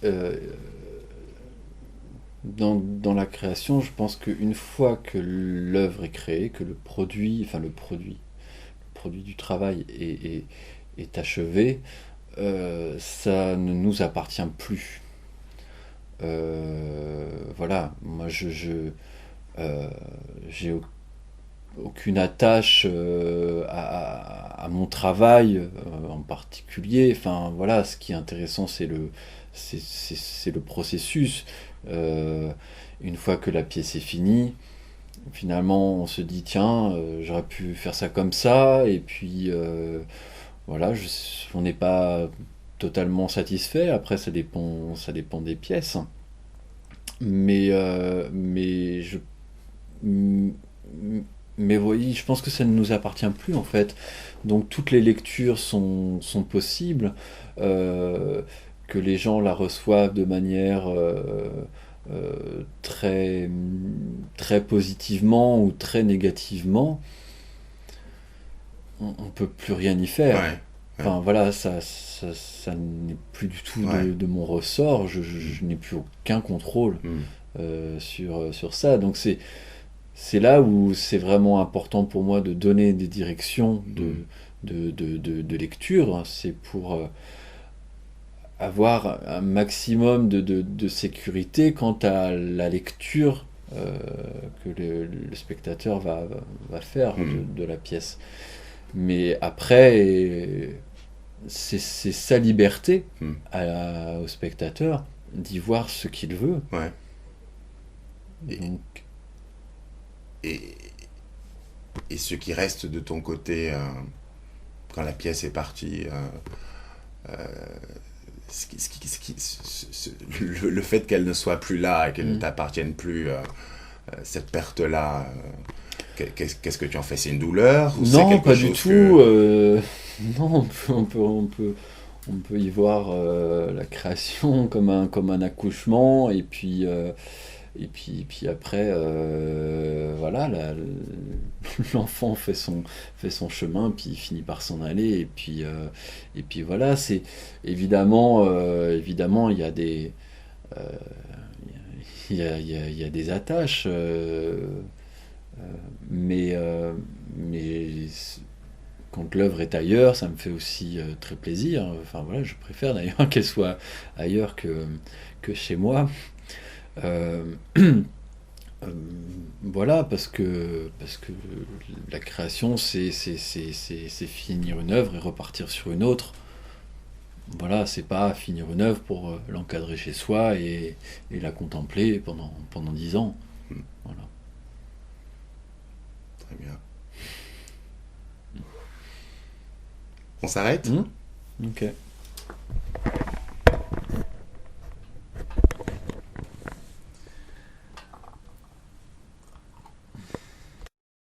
dans la création, je pense qu'une fois que l'œuvre est créée, que le produit du travail est achevé, ça ne nous appartient plus. Voilà, moi euh, j'ai aucune attache à mon travail en particulier. Enfin voilà, ce qui est intéressant, c'est le processus. Euh, une fois que la pièce est finie, finalement, on se dit tiens, j'aurais pu faire ça comme ça, et puis voilà, on n'est pas totalement satisfait. Après, ça dépend des pièces. Mais m- mais voyez, je pense que ça ne nous appartient plus en fait. Donc toutes les lectures sont possibles, euh, que les gens la reçoivent de manière très, très positivement ou très négativement, on ne peut plus rien y faire. Ouais, ouais, Enfin voilà, ça n'est plus du tout ouais. de mon ressort, je n'ai plus aucun contrôle Mm, sur ça. Donc c'est là où c'est vraiment important pour moi de donner des directions mm, de lecture. C'est pour avoir un maximum de sécurité quant à la lecture que le spectateur va faire mm, de la pièce. Mais après, c'est sa liberté mm. au spectateur d'y voir ce qu'il veut. Ouais. Et, Donc, et, et ce qui reste de ton côté quand la pièce est partie, le fait qu'elle ne soit plus là et qu'elle ne mm. t'appartienne plus, cette perte-là, qu'est-ce que tu en fais? C'est une douleur ou c'est Non, quelque pas du chose tout. que... Non, on peut y voir la création comme un accouchement, et puis après, voilà, l'enfant fait son chemin, puis il finit par s'en aller, et puis voilà, c'est évidemment, il y a euh, il y a des attaches. Mais quand l'œuvre est ailleurs, ça me fait aussi très plaisir. Enfin voilà, je préfère d'ailleurs qu'elle soit ailleurs que chez moi. Euh, Euh, voilà, parce que la création, c'est finir une œuvre et repartir sur une autre. Voilà, c'est pas finir une œuvre pour l'encadrer chez soi et la contempler pendant 10 ans. Hmm, Voilà. très bien. On s'arrête? Hmm. Ok.